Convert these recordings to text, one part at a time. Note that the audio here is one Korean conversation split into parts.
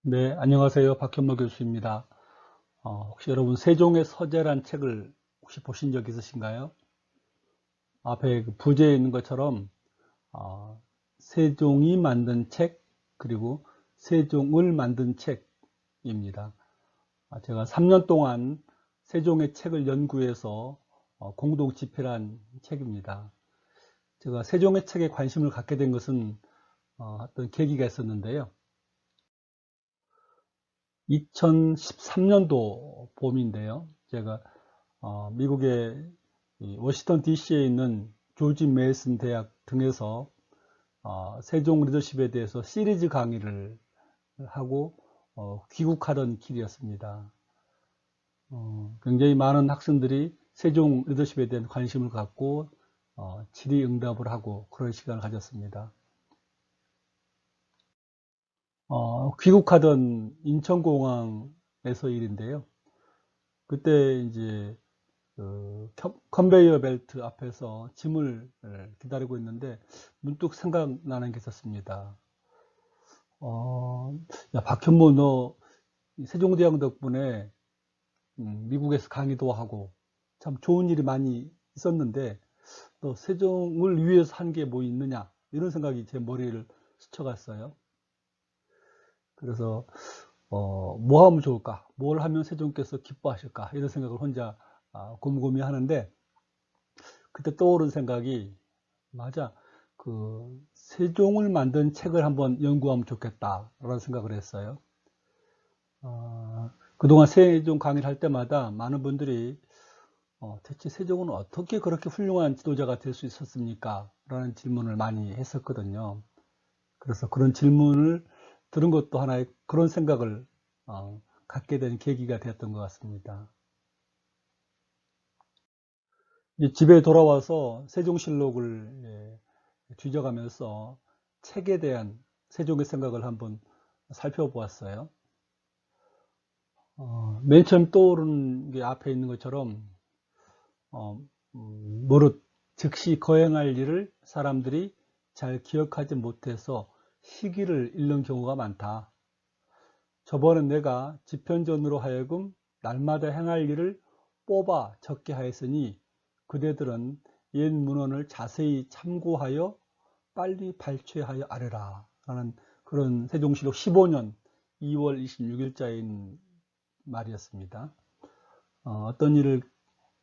네, 안녕하세요. 박현모 교수입니다. 혹시 여러분 세종의 서재란 책을 혹시 보신 적 있으신가요? 앞에 그 부제에 있는 것처럼 어, 세종이 만든 책 그리고 세종을 만든 책입니다. 제가 3년 동안 세종의 책을 연구해서 공동 집필한 책입니다. 제가 세종의 책에 관심을 갖게 된 것은 어떤 계기가 있었는데요. 2013년도 봄인데요. 제가 미국의 워싱턴 DC에 있는 조지 메이슨 대학 등에서 세종 리더십에 대해서 시리즈 강의를 하고 귀국하던 길이었습니다. 굉장히 많은 학생들이 세종 리더십에 대한 관심을 갖고 질의응답을 하고 그런 시간을 가졌습니다. 귀국하던 인천공항에서 일인데요. 그때 이제 그 컨베이어 벨트 앞에서 짐을 기다리고 있는데 문득 생각나는 게 있었습니다. 야, 박현모, 너 세종대왕 덕분에 미국에서 강의도 하고 참 좋은 일이 많이 있었는데 또 세종을 위해서 한 게 뭐 있느냐 이런 생각이 제 머리를 스쳐갔어요. 그래서 뭐 하면 좋을까? 뭘 하면 세종께서 기뻐하실까? 이런 생각을 혼자 곰곰이 하는데 그때 떠오른 생각이 맞아. 그 세종을 만든 책을 한번 연구하면 좋겠다라는 생각을 했어요. 그동안 세종 강의를 할 때마다 많은 분들이 대체 세종은 어떻게 그렇게 훌륭한 지도자가 될 수 있었습니까? 라는 질문을 많이 했었거든요. 그래서 그런 질문을 들은 것도 하나의 그런 생각을 갖게 된 계기가 되었던 것 같습니다. 이제 집에 돌아와서 세종실록을 뒤져가면서 책에 대한 세종의 생각을 한번 살펴보았어요. 맨 처음 떠오르는 게 앞에 있는 것처럼 무릇 즉시 거행할 일을 사람들이 잘 기억하지 못해서 시기를 잃는 경우가 많다. 저번에 내가 집현전으로 하여금 날마다 행할 일을 뽑아 적게 하였으니 그대들은 옛 문헌을 자세히 참고하여 빨리 발췌하여 아뢰라 라는 그런 세종실록 15년 2월 26일자인 말이었습니다. 어떤 일을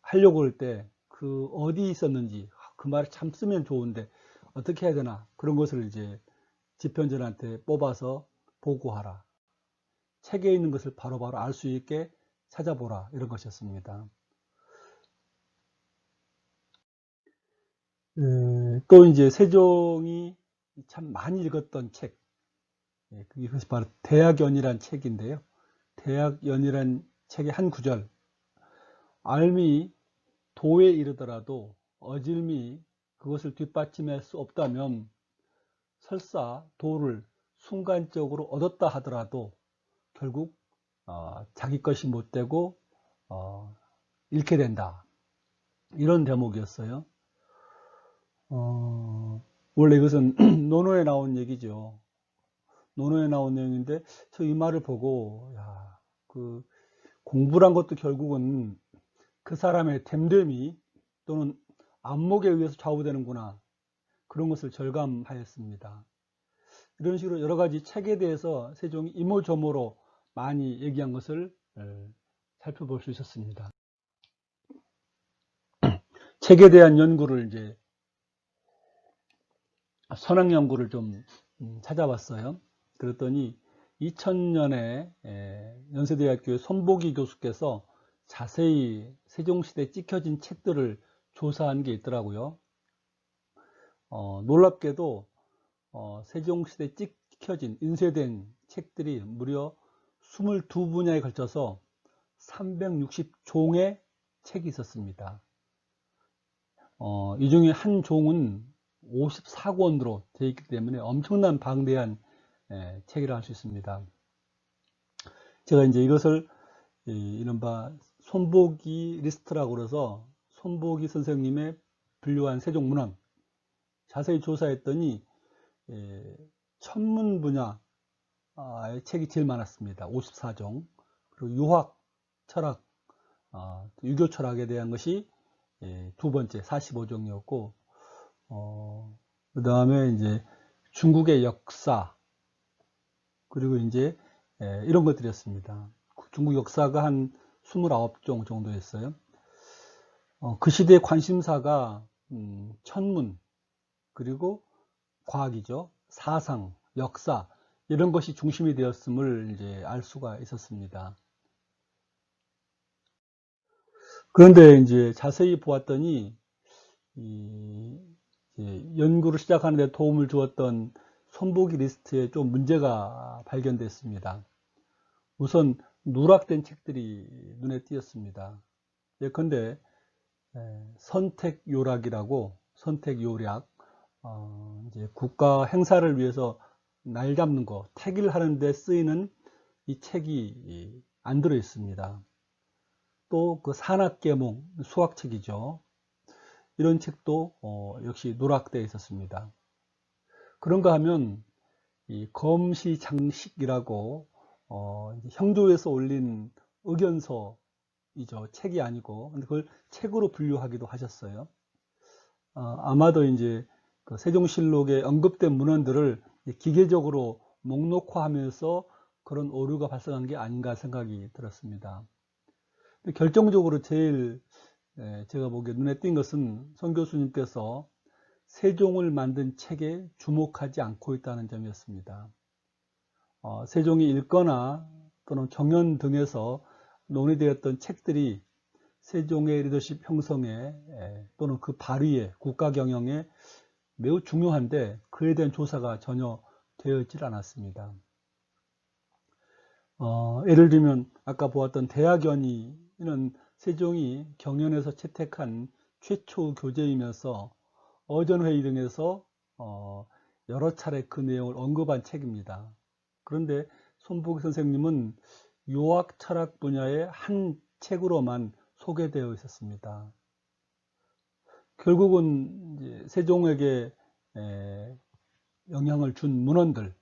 하려고 할 때 그 어디 있었는지 그 말을 참 쓰면 좋은데 어떻게 해야 되나 그런 것을 이제 집현전한테 뽑아서 보고하라. 책에 있는 것을 바로바로 알 수 있게 찾아보라 이런 것이었습니다. 또 이제 세종이 참 많이 읽었던 책, 그것이 바로 대학연이란 책인데요. 대학연이란 책의 한 구절, 알미 도에 이르더라도 어질미 그것을 뒷받침할 수 없다면 설사 도를 순간적으로 얻었다 하더라도 결국 자기 것이 못 되고 잃게 된다. 이런 대목이었어요. 원래 이것은 논어에 나온 얘기죠. 논어에 나온 내용인데 저 이 말을 보고 야, 그 공부란 것도 결국은 그 사람의 됨됨이 또는 안목에 의해서 좌우되는구나 그런 것을 절감하였습니다. 이런 식으로 여러 가지 책에 대해서 세종이 이모저모로 많이 얘기한 것을 살펴볼 수 있었습니다. 책에 대한 연구를 이제 선학 연구를 좀 찾아봤어요. 그랬더니 2000년에 연세대학교의 손보기 교수께서 자세히 세종시대에 찍혀진 책들을 조사한 게 있더라고요. 놀랍게도 세종시대에 찍혀진 인쇄된 책들이 무려 22분야에 걸쳐서 360종의 책이 있었습니다. 이 중에 한 종은 54권으로 되어 있기 때문에 엄청난 방대한 책이라 할 수 있습니다. 제가 이제 이것을 이른바 손보기 리스트라고 그래서 손보기 선생님의 분류한 세종문헌 자세히 조사했더니 천문 분야 책이 제일 많았습니다. 54종. 그리고 유학, 철학, 유교 철학에 대한 것이 두 번째 45종이었고, 그 다음에 이제 중국의 역사, 그리고 이제 이런 것들이었습니다. 중국 역사가 한 29종 정도였어요. 그 시대의 관심사가 천문, 그리고 과학이죠. 사상, 역사, 이런 것이 중심이 되었음을 이제 알 수가 있었습니다. 그런데 이제 자세히 보았더니 연구를 시작하는 데 도움을 주었던 손보기 리스트에 좀 문제가 발견됐습니다. 우선 누락된 책들이 눈에 띄었습니다. 예컨대 선택요락이라고, 선택요략, 이제 국가 행사를 위해서 날 잡는 거, 택일 하는 데 쓰이는 이 책이 안 들어 있습니다. 또 그 산학계몽, 수학책이죠. 이런 책도 역시 누락되어 있었습니다. 그런가 하면 이 검시장식이라고 형조에서 올린 의견서이죠. 책이 아니고, 근데 그걸 책으로 분류하기도 하셨어요. 아마도 이제 그 세종실록에 언급된 문헌들을 기계적으로 목록화하면서 그런 오류가 발생한 게 아닌가 생각이 들었습니다. 결정적으로 제일 제가 보기에 눈에 띈 것은 선 교수님께서 세종을 만든 책에 주목하지 않고 있다는 점이었습니다. 세종이 읽거나 또는 경연 등에서 논의되었던 책들이 세종의 리더십 형성에 또는 그 발휘에, 국가 경영에 매우 중요한데 그에 대한 조사가 전혀 되어 있질 않았습니다. 예를 들면 아까 보았던 대학연의는 세종이 경연에서 채택한 최초 교재이면서 어전회의 등에서 여러 차례 그 내용을 언급한 책입니다. 그런데 손보기 선생님은 유학 철학 분야의 한 책으로만 소개되어 있었습니다. 결국은 이제 세종에게 영향을 준 문헌들,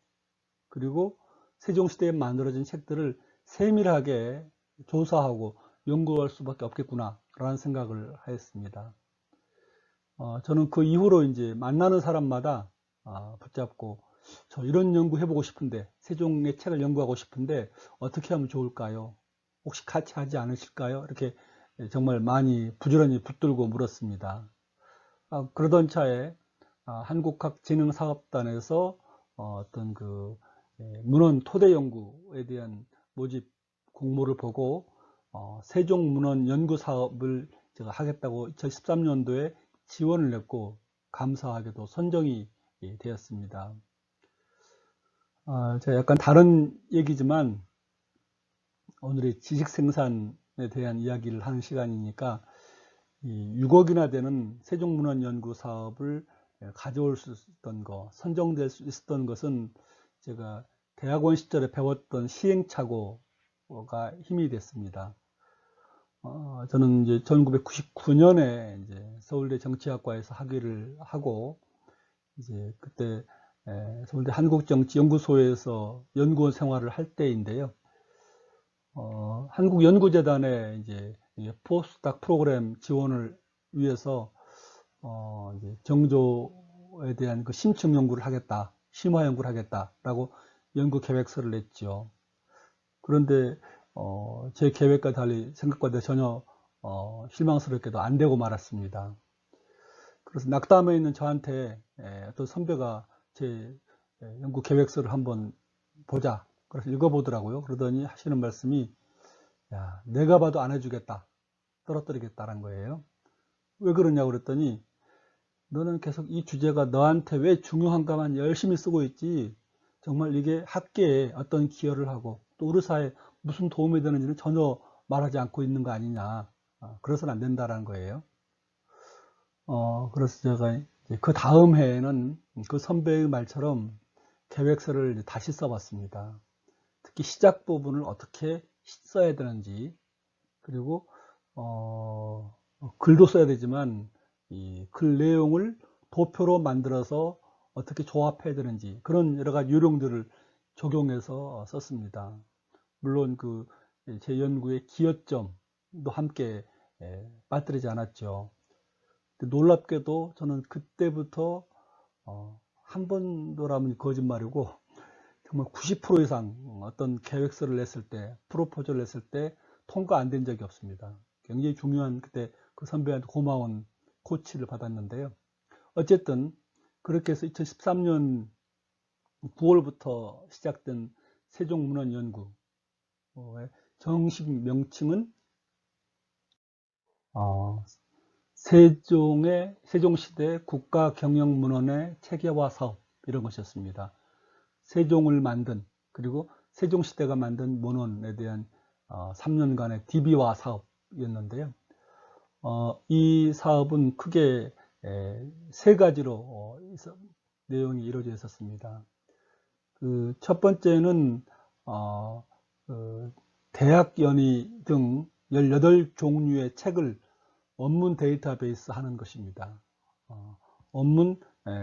그리고 세종시대에 만들어진 책들을 세밀하게 조사하고 연구할 수밖에 없겠구나 라는 생각을 하였습니다. 저는 그 이후로 이제 만나는 사람마다 붙잡고 저 이런 연구 해보고 싶은데, 세종의 책을 연구하고 싶은데 어떻게 하면 좋을까요? 혹시 같이 하지 않으실까요? 이렇게 정말 많이 부지런히 붙들고 물었습니다. 그러던 차에 한국학진흥사업단에서 어떤 그 문헌 토대 연구에 대한 모집 공모를 보고 세종문헌 연구 사업을 제가 하겠다고 2013년도에 지원을 냈고, 감사하게도 선정이 되었습니다. 제가 약간 다른 얘기지만 오늘의 지식 생산에 대한 이야기를 하는 시간이니까 6억이나 되는 세종문헌 연구 사업을 가져올 수 있었던 거, 선정될 수 있었던 것은 제가 대학원 시절에 배웠던 시행착오가 힘이 됐습니다. 저는 이제 1999년에 이제 서울대 정치학과에서 학위를 하고, 이제 그때 서울대 한국정치연구소에서 연구원 생활을 할 때인데요. 한국연구재단에 이제 포스닥 프로그램 지원을 위해서 이제 정조에 대한 그 심층 연구를 하겠다, 심화 연구를 하겠다라고 연구 계획서를 냈죠. 그런데 제 계획과 달리 생각과 전혀 실망스럽게도 안 되고 말았습니다. 그래서 낙담해 있는 저한테 어떤 선배가 제 연구 계획서를 한번 보자, 그래서 읽어보더라고요. 그러더니 하시는 말씀이, 야, 내가 봐도 안 해주겠다, 떨어뜨리겠다는 거예요. 왜 그러냐고 그랬더니, 너는 계속 이 주제가 너한테 왜 중요한가만 열심히 쓰고 있지, 정말 이게 학계에 어떤 기여를 하고 또 우리 사회에 무슨 도움이 되는지는 전혀 말하지 않고 있는 거 아니냐, 그래서는 안 된다라는 거예요. 그래서 제가 그 다음 해에는 그 선배의 말처럼 계획서를 다시 써봤습니다. 특히 시작 부분을 어떻게 써야 되는지, 그리고 글도 써야 되지만 이 글 내용을 도표로 만들어서 어떻게 조합해야 되는지, 그런 여러 가지 요령들을 적용해서 썼습니다. 물론 제 연구의 기여점도 함께 빠뜨리지 않았죠. 놀랍게도 저는 그때부터 한 번도라면 거짓말이고 정말 90% 이상 어떤 계획서를 냈을 때, 프로포즈를 냈을 때 통과 안 된 적이 없습니다. 굉장히 중요한 그때 그 선배한테 고마운 코치를 받았는데요. 어쨌든 그렇게 해서 2013년 9월부터 시작된 세종문헌 연구의 정식 명칭은 세종시대 국가경영문헌의 체계화 사업, 이런 것이었습니다. 세종을 만든, 그리고 세종시대가 만든 문헌에 대한 3년간의 DB화 사업이었는데요. 이 사업은 크게 세 가지로 내용이 이루어져 있었습니다. 첫 번째는 대학 연의 등 18종류의 책을 원문 데이터베이스 하는 것입니다. 원문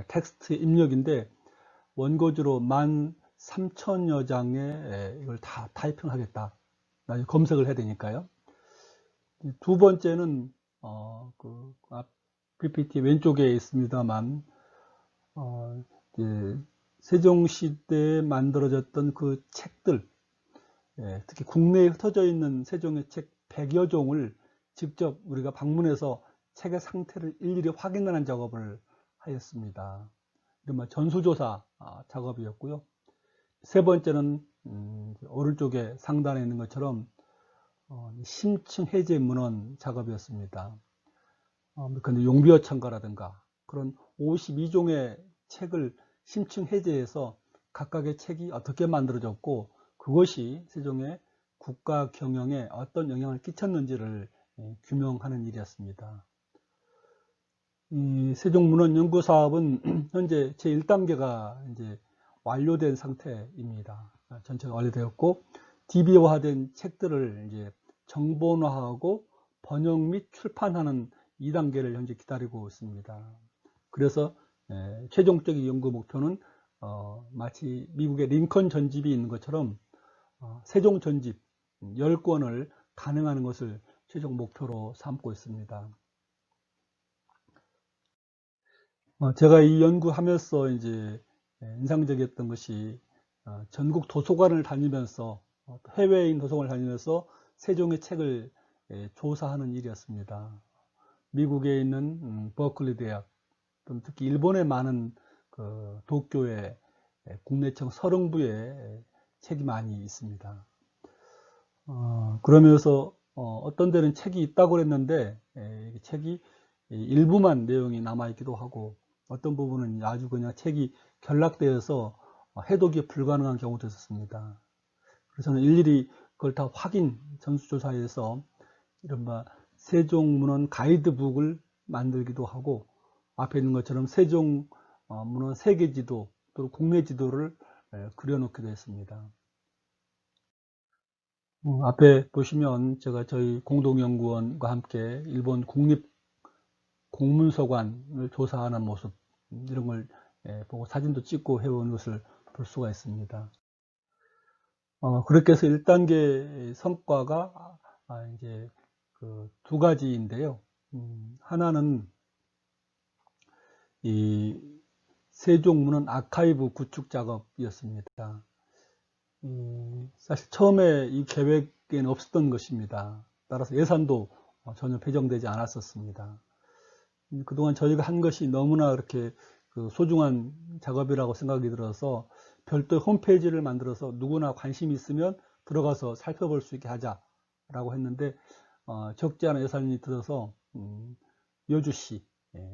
텍스트 입력인데 원고지로 13,000여 장의 이걸 다 타이핑하겠다. 나중에 검색을 해야 되니까요. 두 번째는 PPT 왼쪽에 있습니다만 세종시대에 만들어졌던 그 책들, 특히 국내에 흩어져 있는 세종의 책 100여 종을 직접 우리가 방문해서 책의 상태를 일일이 확인하는 작업을 하였습니다. 이른바 전수조사 작업이었고요. 세 번째는 오른쪽에 상단에 있는 것처럼 심층 해제 문헌 작업이었습니다. 근데 용비어 첨가라든가 그런 52종의 책을 심층 해제해서 각각의 책이 어떻게 만들어졌고 그것이 세종의 국가 경영에 어떤 영향을 끼쳤는지를 규명하는 일이었습니다. 이 세종문헌 연구 사업은 현재 제1단계가 이제 완료된 상태입니다. 전체가 완료되었고 DB화된 책들을 이제 정본화하고 번역 및 출판하는 2단계를 현재 기다리고 있습니다. 그래서 최종적인 연구 목표는 마치 미국의 링컨 전집이 있는 것처럼 세종 전집 10권을 단행하는 것을 최종 목표로 삼고 있습니다. 제가 이 연구하면서 이제 인상적이었던 것이 전국 도서관을 다니면서 해외에 있는 도서관을 다니면서 세종의 책을 조사하는 일이었습니다. 미국에 있는 버클리 대학, 특히 일본에 많은 도쿄의 국내청 서릉부에 책이 많이 있습니다. 그러면서 어떤 데는 책이 있다고 그랬는데 책이 일부만 내용이 남아있기도 하고 어떤 부분은 아주 그냥 책이 결락되어서 해독이 불가능한 경우도 있었습니다. 그래서 저는 일일이 그걸 다 확인 전수조사해서 이른바 세종문헌 가이드북을 만들기도 하고 앞에 있는 것처럼 세종문헌 세계지도 또 국내 지도를 그려놓기도 했습니다. 앞에 보시면 제가 저희 공동연구원과 함께 일본 국립공문서관을 조사하는 모습 이런 걸 보고 사진도 찍고 해온 것을 볼 수가 있습니다. 그렇게 해서 1단계 성과가 이제 두 가지인데요. 하나는 이 세종문헌 아카이브 구축 작업이었습니다. 사실 처음에 이 계획에는 없었던 것입니다. 따라서 예산도 전혀 배정되지 않았었습니다. 그동안 저희가 한 것이 너무나 그렇게 소중한 작업이라고 생각이 들어서 별도 홈페이지를 만들어서 누구나 관심이 있으면 들어가서 살펴볼 수 있게 하자라고 했는데 적지 않은 예산이 들어서 여주시,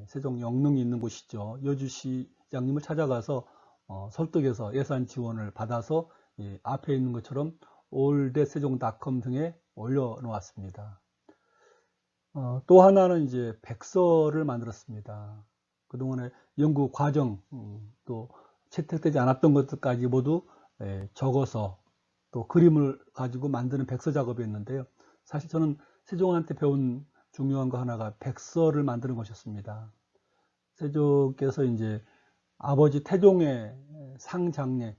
세종 영릉이 있는 곳이죠. 여주시장님을 찾아가서 설득해서 예산 지원을 받아서 앞에 있는 것처럼 alltheseong.com 등에 올려놓았습니다. 또 하나는 이제 백서를 만들었습니다. 그동안의 연구 과정, 또 채택되지 않았던 것들까지 모두 적어서 또 그림을 가지고 만드는 백서 작업이었는데요. 사실 저는 세종한테 배운 중요한 거 하나가 백서를 만드는 것이었습니다. 세종께서 이제 아버지 태종의 상장례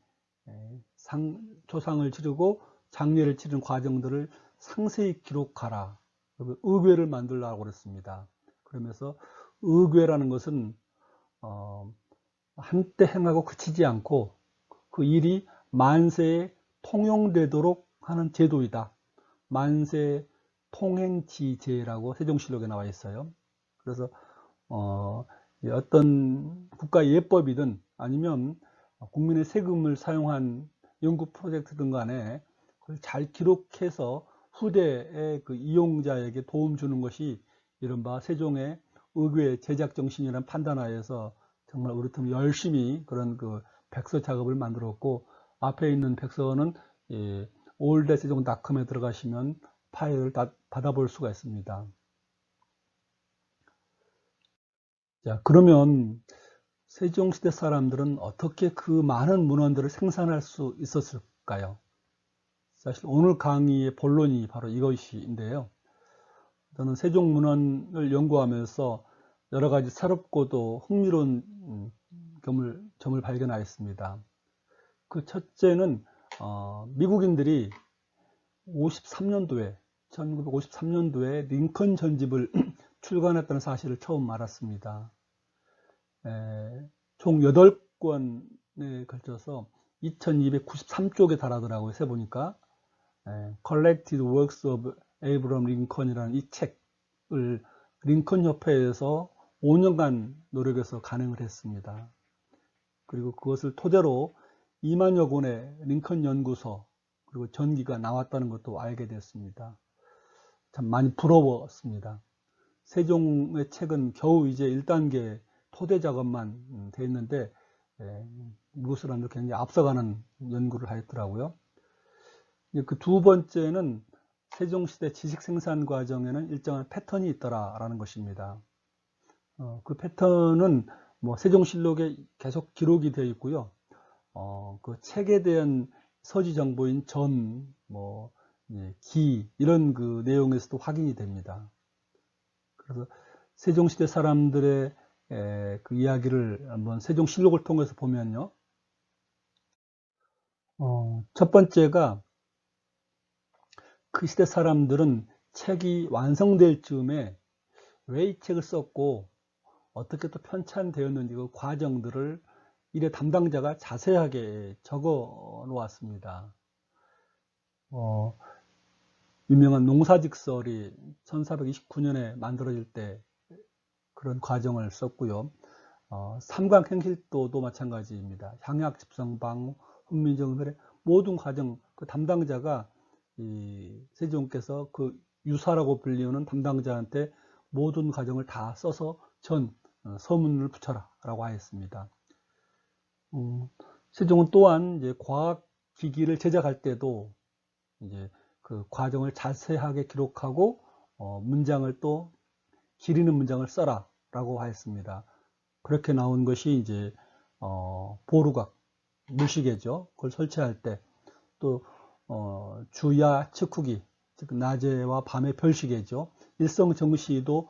조상을 치르고 장례를 치른 과정들을 상세히 기록하라. 의궤를 만들라고 그랬습니다. 그러면서 의궤라는 것은 한때 행하고 그치지 않고 그 일이 만세에 통용되도록 하는 제도이다. 만세 통행지제라고 세종실록에 나와 있어요. 그래서 어떤 국가 예법이든 아니면 국민의 세금을 사용한 연구 프로젝트든 간에 그걸 잘 기록해서 후대의 그 이용자에게 도움 주는 것이 이른바 세종의 의궤 제작 정신이라는 판단하에서 정말 우리 열심히 그런 그 백서 작업을 만들었고, 앞에 있는 백서는 올드세종닷컴에 들어가시면 파일을 다 받아볼 수가 있습니다. 자, 그러면 세종시대 사람들은 어떻게 그 많은 문헌들을 생산할 수 있었을까요? 사실 오늘 강의의 본론이 바로 이것인데요. 저는 세종문헌을 연구하면서 여러 가지 새롭고도 흥미로운 점을 발견하였습니다. 그 첫째는 미국인들이 1953년도에 링컨 전집을 출간했다는 사실을 처음 알았습니다. 총 8권에 걸쳐서 2293쪽에 달하더라고요. 세보니까 Collected Works of Abraham Lincoln이라는 이 책을 링컨 협회에서 5년간 노력해서 간행을 했습니다. 그리고 그것을 토대로 2만여 권의 링컨 연구서 그리고 전기가 나왔다는 것도 알게 됐습니다. 참 많이 부러웠습니다. 세종의 책은 겨우 이제 1단계 토대 작업만 돼 있는데 미국 사람들 굉장히 앞서가는 연구를 하였더라고요. 그 두 번째는 세종시대 지식 생산 과정에는 일정한 패턴이 있더라라는 것입니다. 그 패턴은 뭐 세종실록에 계속 기록이 되어 있고요. 그 책에 대한 서지 정보인 전, 기 이런 그 내용에서도 확인이 됩니다. 그래서 세종시대 사람들의 그 이야기를 한번 세종실록을 통해서 보면요. 첫 번째가 그 시대 사람들은 책이 완성될 즈음에 왜 이 책을 썼고 어떻게 또 편찬되었는지 그 과정들을 일의 담당자가 자세하게 적어 놓았습니다. 유명한 농사직설이 1429년에 만들어질 때 그런 과정을 썼고요. 삼강행실도도 마찬가지입니다. 향약집성방, 훈민정음의 모든 과정, 그 담당자가 이 세종께서 그 유사라고 불리우는 담당자한테 모든 과정을 다 써서 서문을 붙여라 라고 하였습니다. 세종은 또한 이제 과학 기기를 제작할 때도 이제 그 과정을 자세하게 기록하고 문장을 또 기리는 문장을 써라 라고 하였습니다. 그렇게 나온 것이 이제 보루각 물시계죠. 그걸 설치할 때 또 주야 측후기, 즉 낮에와 밤의 별시계죠. 일성정시도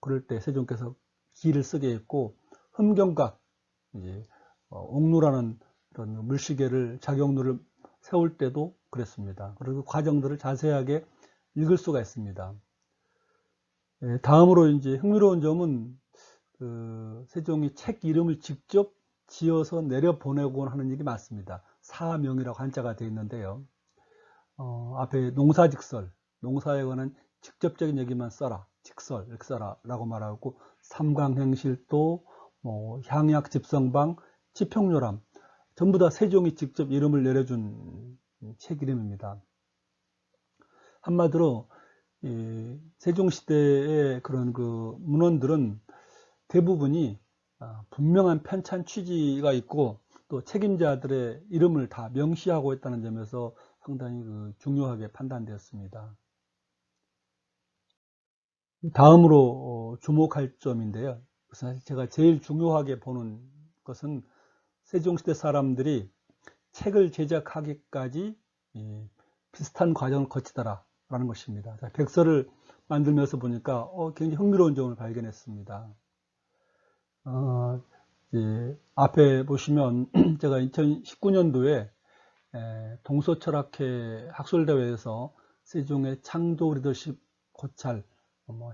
그럴 때 세종께서 기를 쓰게 했고, 흠경각, 이제 옥루라는 그런 물시계를 작용루를 세울 때도 그랬습니다. 그리고 과정들을 자세하게 읽을 수가 있습니다. 다음으로 이제 흥미로운 점은 세종이 책 이름을 직접 지어서 내려보내곤 하는 일이 많습니다. 사명이라고 한자가 되어 있는데요. 앞에 농사직설, 농사에 관한 직접적인 얘기만 써라, 직설, 이렇게 써라 라고 말하고, 삼강행실도, 향약집성방, 지평요람 전부 다 세종이 직접 이름을 내려준 책 이름입니다. 한마디로 세종시대의 그런 그 문헌들은 대부분이 분명한 편찬 취지가 있고 또 책임자들의 이름을 다 명시하고 있다는 점에서 상당히 중요하게 판단되었습니다. 다음으로 주목할 점인데요. 사실 제가 제일 중요하게 보는 것은 세종시대 사람들이 책을 제작하기까지 비슷한 과정을 거치더라 라는 것입니다. 백서를 만들면서 보니까 굉장히 흥미로운 점을 발견했습니다. 앞에 보시면 제가 2019년도에 동서철학회 학술대회에서 세종의 창조 리더십 고찰,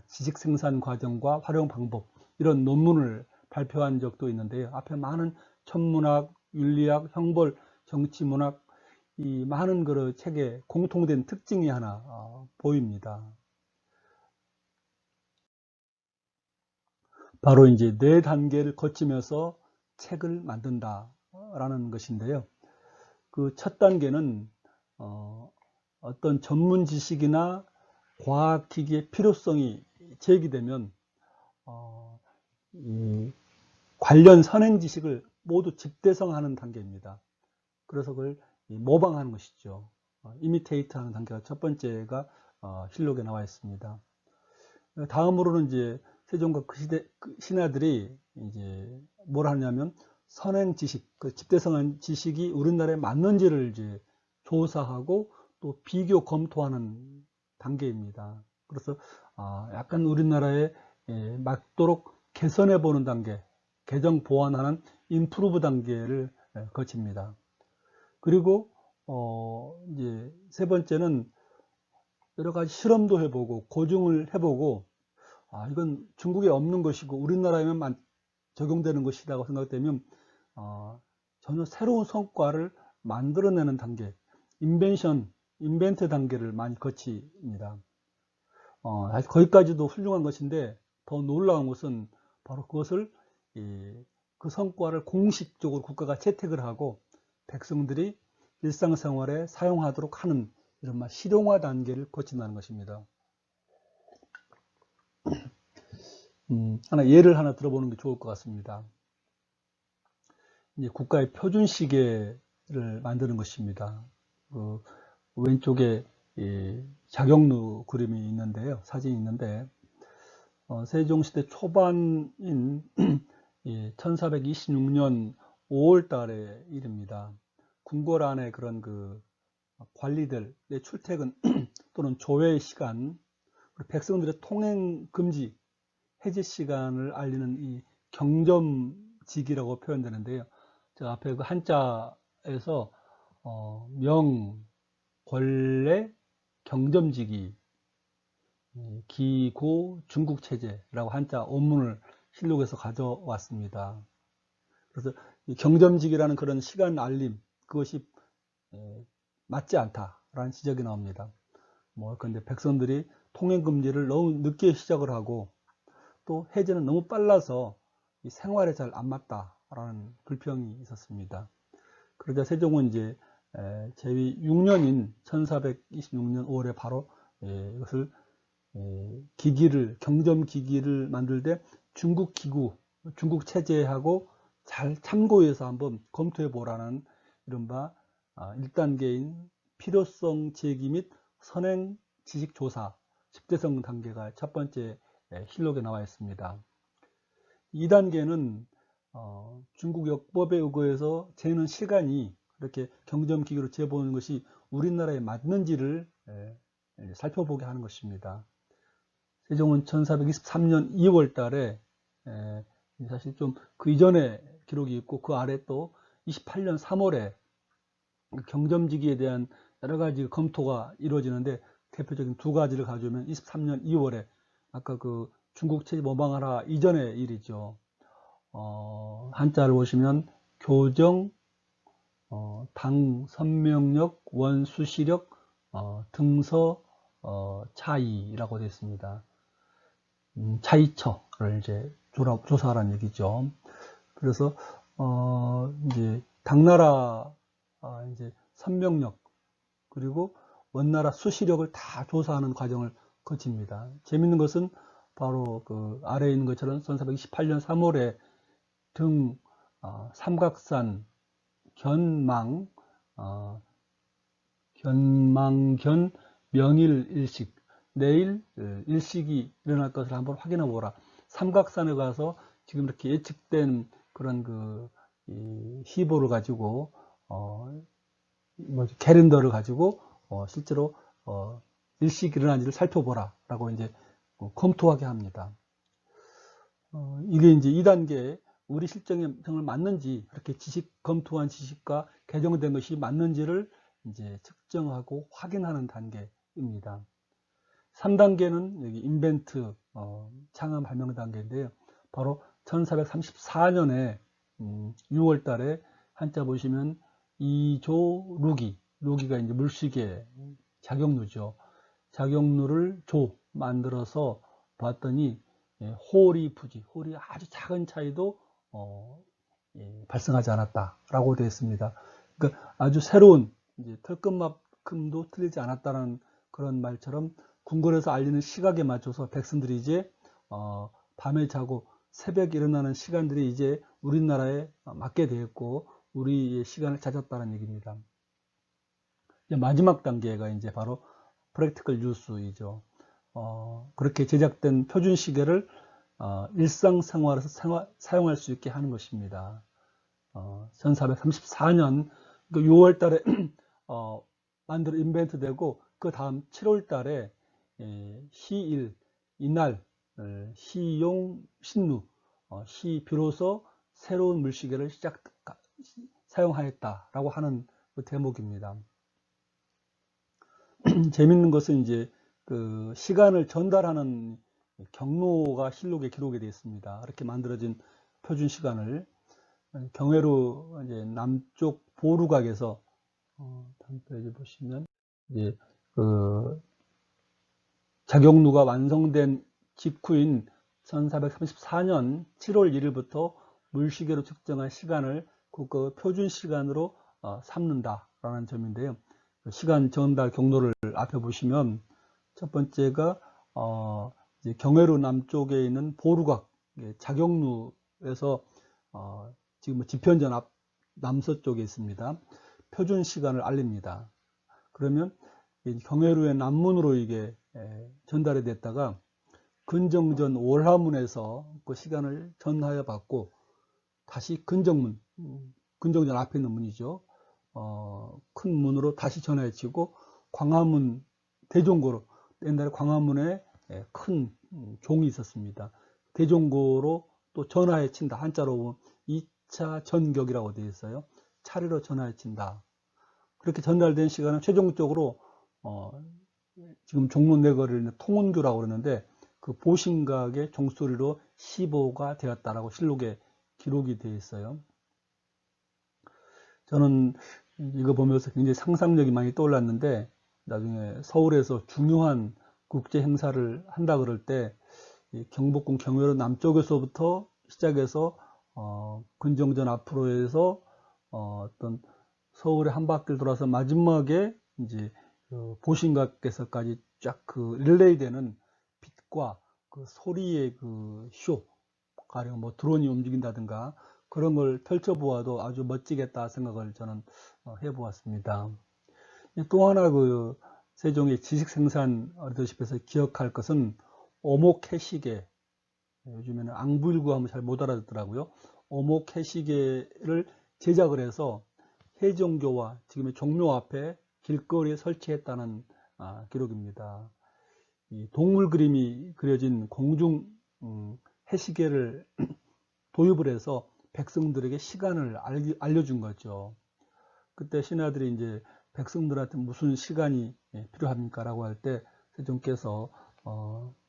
지식생산 과정과 활용 방법 이런 논문을 발표한 적도 있는데요. 앞에 많은 천문학, 윤리학, 형벌, 정치문학 이 많은 그 책에 공통된 특징이 하나 보입니다. 바로 이제 4단계를 거치면서 책을 만든다라는 것인데요. 그 첫 단계는 어떤 전문 지식이나 과학기기의 필요성이 제기되면 이 관련 선행 지식을 모두 집대성하는 단계입니다. 그래서 그걸 모방하는 것이죠. 이미테이트 하는 단계가 첫 번째가 실록에 나와 있습니다. 다음으로는 이제 세종과 그 시대 신하들이 이제 뭘 하냐면 선행 지식, 그 집대성한 지식이 우리나라에 맞는지를 이제 조사하고 또 비교 검토하는 단계입니다. 그래서 약간 우리나라에 맞도록 개선해 보는 단계, 개정 보완하는 임프루브 단계를 거칩니다. 그리고 이제 세 번째는 여러 가지 실험도 해보고 고증을 해보고 이건 중국에 없는 것이고 우리나라에만 적용되는 것이라고 생각되면 전혀 새로운 성과를 만들어내는 단계, 인벤트 단계를 많이 거칩니다. 사실 거기까지도 훌륭한 것인데 더 놀라운 것은 바로 그것을 그 성과를 공식적으로 국가가 채택을 하고 백성들이 일상생활에 사용하도록 하는 이런 실용화 단계를 거친다는 것입니다. 예를 하나 들어보는 게 좋을 것 같습니다. 이제 국가의 표준 시계를 만드는 것입니다. 그 왼쪽에 자경루 그림이 있는데요, 사진이 있는데 세종시대 초반인 1426년 5월 달의 일입니다. 궁궐 안에 그런 그 관리들의 출퇴근 또는 조회 시간, 백성들의 통행 금지, 해제 시간을 알리는 이 경점직이라고 표현되는데요. 제가 앞에 그 한자에서 명, 권례, 경점직이 기고 중국체제라고 한자 원문을 실록에서 가져왔습니다. 그래서 이 경점직이라는 그런 시간 알림, 그것이 맞지 않다라는 지적이 나옵니다. 그런데 백성들이 통행금지를 너무 늦게 시작을 하고 또 해제는 너무 빨라서 이 생활에 잘 안 맞다라는 불평이 있었습니다. 그러자 세종은 이제 제위 6년인 1426년 5월에 바로 이것을 경점기기를 만들 때 중국 기구, 중국 체제하고 잘 참고해서 한번 검토해 보라는 이른바 1단계인 필요성 제기 및 선행 지식 조사 10대성 단계가 첫 번째 실록에 나와 있습니다. 2단계는 중국 역법에 의거해서 재는 시간이 이렇게 경점기기로 재보는 것이 우리나라에 맞는지를 살펴보게 하는 것입니다. 세종은 1423년 2월 달에 사실 좀 그 이전에 기록이 있고 그 아래 또 28년 3월에 경점지기에 대한 여러 가지 검토가 이루어지는데 대표적인 두 가지를 가져오면 23년 2월에 아까 그 중국 체제 모방하라 이전의 일이죠. 한자를 보시면 교정, 당, 선명력, 원, 수시력, 등서, 차이라고 되어 있습니다. 차이처를 이제 조사하라는 얘기죠. 그래서 이제 당나라 이제 선명력 그리고 원나라 수시력을 다 조사하는 과정을 거칩니다. 재밌는 것은 바로 그 아래에 있는 것처럼 1428년 3월에 등 삼각산 견망 견 명일 일식 내일 일식이 일어날 것을 한번 확인해 보라. 삼각산에 가서 지금 이렇게 예측된 그런 그 시보를 가지고 캘린더를 가지고 실제로 일식이 일어난지를 살펴보라 라고 이제 검토하게 합니다. 이게 이제 2단계 우리 실정에 정말 맞는지, 그렇게 검토한 지식과 개정된 것이 맞는지를 이제 측정하고 확인하는 단계입니다. 3단계는 여기 인벤트, 창안 발명 단계인데요. 바로 1434년에 6월 달에 한자 보시면 이조 루기, 루기가 이제 물시계 작용루죠. 작용루를 만들어서 봤더니 홀이 아주 작은 차이도 발생하지 않았다라고 되어 있습니다. 그러니까 아주 새로운 이제 털끝만큼도 틀리지 않았다는 그런 말처럼 궁궐에서 알리는 시각에 맞춰서 백성들이 이제 밤에 자고 새벽에 일어나는 시간들이 이제 우리나라에 맞게 되었고 우리의 시간을 찾았다는 얘기입니다. 이제 마지막 단계가 이제 바로 프랙티컬 유스이죠. 그렇게 제작된 표준 시계를 일상생활에서 사용할 수 있게 하는 것입니다. 1434년 6월 달에 만들어 인벤트 되고 그 다음 7월 달에 시일 이날 시용 신루 비로소 새로운 물시계를 사용하였다라고 하는 그 대목입니다. 재밌는 것은 이제 그 시간을 전달하는 경로가 실록에 기록이 되어 있습니다. 이렇게 만들어진 표준 시간을 경회로 이제 남쪽 보루각에서 다음 페이지 보시면 이제 그 작용루가 완성된 직후인 1434년 7월 1일부터 물시계로 측정한 시간을 그 표준 시간으로 삼는다라는 점인데요. 시간 전달 경로를 앞에 보시면 첫 번째가 이제 경회로 남쪽에 있는 보루각 작용루에서 지금 지편전 앞 남서쪽에 있습니다. 표준 시간을 알립니다. 그러면 경회로의 남문으로 이게 전달이 됐다가 근정전 월화문에서 그 시간을 전하여 받고 다시 근정전 앞에 있는 문이죠. 큰 문으로 다시 전화해치고 광화문 대종고로 옛날에 광화문에 큰 종이 있었습니다. 대종고로 또 전화해친다. 한자로 보면 2차 전격이라고 되어 있어요. 차례로 전화해친다. 그렇게 전달된 시간은 최종적으로 지금 종로 내거리를 통운교라고 그러는데 그 보신각의 종소리로 15가 되었다라고 실록에 기록이 되어 있어요. 저는 이거 보면서 굉장히 상상력이 많이 떠올랐는데 나중에 서울에서 중요한 국제 행사를 한다 그럴 때 경복궁 경회로 남쪽에서부터 시작해서 근정전 앞으로 해서 어떤 서울의 한 바퀴를 돌아서 마지막에 이제 그 보신각에서까지 쫙 그 릴레이 되는 빛과 그 소리의 그 쇼, 가령 뭐 드론이 움직인다든가 그런 걸 펼쳐보아도 아주 멋지겠다 생각을 저는 해보았습니다. 또 하나 그 세종의 지식생산 리더십에서 기억할 것은 오목해시계, 요즘에는 앙부일구 하면 잘 못 알아듣더라고요. 오목해시계를 제작을 해서 해종교와 지금의 종묘 앞에 길거리에 설치했다는 기록입니다. 이 동물 그림이 그려진 공중 해시계를 도입을 해서 백성들에게 시간을 알려준 거죠. 그때 신하들이 이제 백성들한테 무슨 시간이 필요합니까? 라고 할 때 세종께서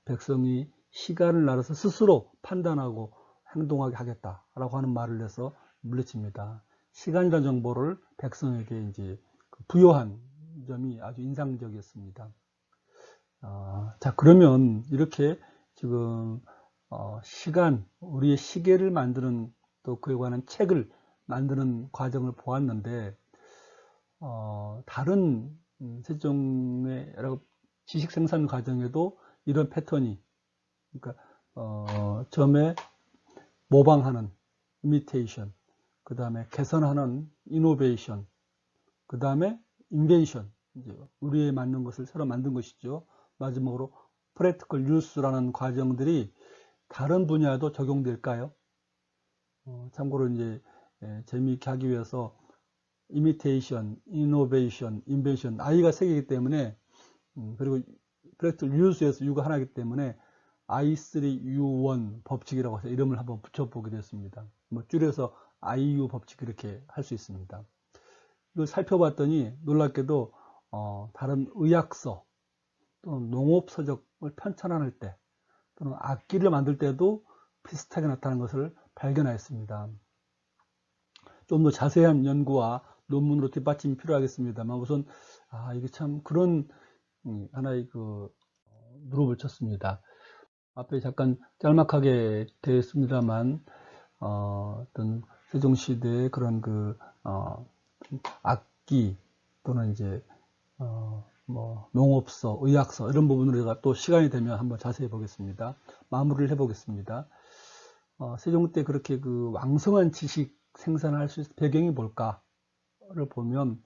백성이 시간을 나눠서 스스로 판단하고 행동하게 하겠다라고 하는 말을 해서 물리칩니다. 시간이라는 정보를 백성에게 이제 부여한 점이 아주 인상적이었습니다. 자, 그러면 이렇게 지금 시간, 우리의 시계를 만드는 또 그에 관한 책을 만드는 과정을 보았는데 다른 세종의 여러 지식 생산 과정에도 이런 패턴이, 그러니까 처음에 모방하는 imitation, 그 다음에 개선하는 innovation, 그 다음에 invention, 이제 우리에 맞는 것을 새로 만든 것이죠. 마지막으로 practical use라는 과정들이 다른 분야에도 적용될까요? 참고로 이제 재미있게 하기 위해서 imitation, innovation, invention, I가 3개이기 때문에 그리고 practical use에서 U가 하나이기 때문에 I3U1 법칙이라고 해서 이름을 한번 붙여보게 됐습니다. 뭐 줄여서 IU 법칙 이렇게 할 수 있습니다. 이걸 살펴봤더니 놀랍게도 다른 의학서 또는 농업서적을 편찬할 때 또는 악기를 만들 때도 비슷하게 나타나는 것을 발견하였습니다. 좀 더 자세한 연구와 논문으로 뒷받침이 필요하겠습니다만 우선 이게 참 그런 하나의 무릎을 쳤습니다. 앞에 잠깐 짤막하게 되어 있습니다만 어떤 세종시대의 그런 악기 또는 이제 뭐 농업서, 의학서 이런 부분으로 제가 또 시간이 되면 한번 자세히 보겠습니다. 마무리를 해보겠습니다. 세종 때 그렇게 왕성한 지식 생산할 수 있는 배경이 뭘까를 보면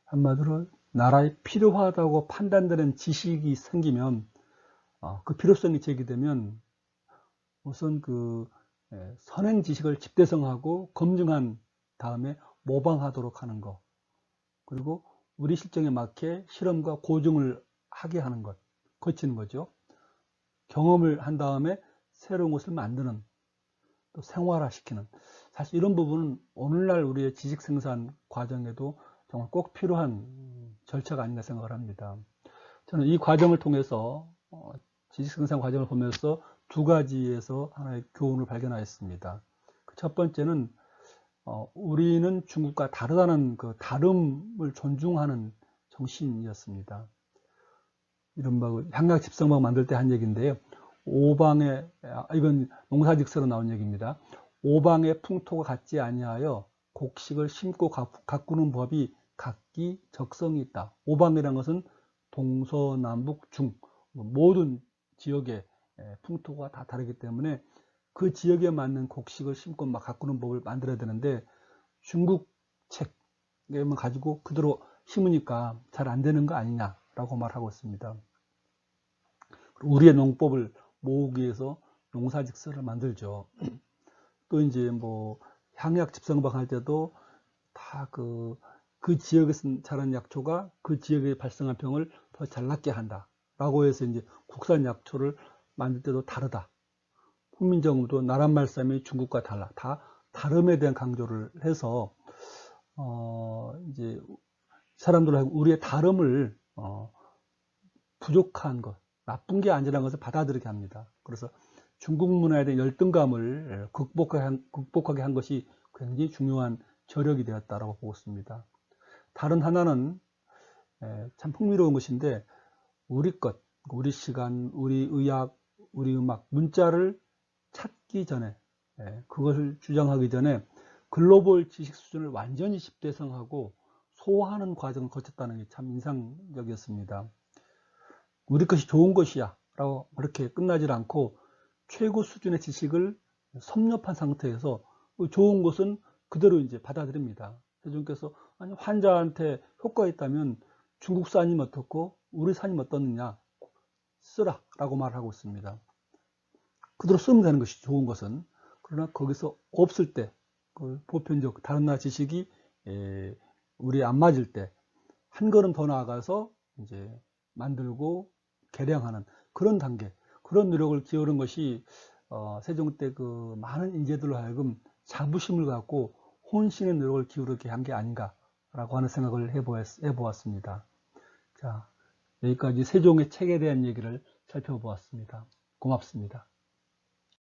한마디로 나라에 필요하다고 판단되는 지식이 생기면 그 필요성이 제기되면 우선 선행 지식을 집대성하고 검증한 다음에 모방하도록 하는 것, 그리고 우리 실정에 맞게 실험과 고증을 하게 하는 것, 거치는 거죠. 경험을 한 다음에 새로운 것을 만드는, 또 생활화시키는, 사실 이런 부분은 오늘날 우리의 지식 생산 과정에도 정말 꼭 필요한 절차가 아닌가 생각을 합니다. 저는 이 과정을 통해서 지식 생산 과정을 보면서 두 가지에서 하나의 교훈을 발견하였습니다. 첫 번째는 우리는 중국과 다르다는 그 다름을 존중하는 정신이었습니다. 이른바 향약집성방 만들 때 한 얘기인데요. 이건 농사직서로 나온 얘기입니다. 오방의 풍토가 같지 아니하여 곡식을 심고 가꾸는 법이 각기 적성이 있다. 오방이라는 것은 동서남북 중 모든 지역의 풍토가 다 다르기 때문에 그 지역에 맞는 곡식을 심고 막 가꾸는 법을 만들어야 되는데 중국 책에만 가지고 그대로 심으니까 잘 안 되는 거 아니냐라고 말하고 있습니다. 우리의 농법을 모으기 위해서 농사직서를 만들죠. 또 이제 뭐 향약 집성방 할 때도 다 그 지역에서 자란 약초가 그 지역에 발생한 병을 더 잘 낫게 한다 라고 해서 이제 국산 약초를 만들 때도 다르다. 훈민정음도 나란 말씀이 중국과 달라. 다 다름에 대한 강조를 해서 이제 사람들하고 우리의 다름을 부족한 것, 나쁜 게 아니라는 것을 받아들이게 합니다. 그래서 중국 문화에 대한 열등감을 극복하게 한 것이 굉장히 중요한 저력이 되었다고 보고 있습니다. 다른 하나는 참 흥미로운 것인데 우리 것, 우리 시간, 우리 의학, 우리 음악, 문자를 찾기 전에 그것을 주장하기 전에 글로벌 지식 수준을 완전히 집대성하고 소화하는 과정을 거쳤다는 게 참 인상적이었습니다. 우리 것이 좋은 것이야 라고 그렇게 끝나질 않고 최고 수준의 지식을 섭렵한 상태에서 좋은 것은 그대로 이제 받아들입니다. 세종께서 아니 환자한테 효과가 있다면 중국산이 어떻고 우리 산이 어떻느냐 쓰라 라고 말하고 있습니다. 그대로 쓰면 되는 것이 좋은 것은. 그러나 거기서 없을 때 보편적 다른 나라 지식이 우리에 안 맞을 때 한 걸음 더 나아가서 이제 만들고 개량하는 그런 단계, 그런 노력을 기울인 것이 세종 때 많은 인재들로 하여금 자부심을 갖고 혼신의 노력을 기울이게 한 게 아닌가라고 하는 생각을 해보았습니다. 자, 여기까지 세종의 책에 대한 얘기를 살펴보았습니다. 고맙습니다.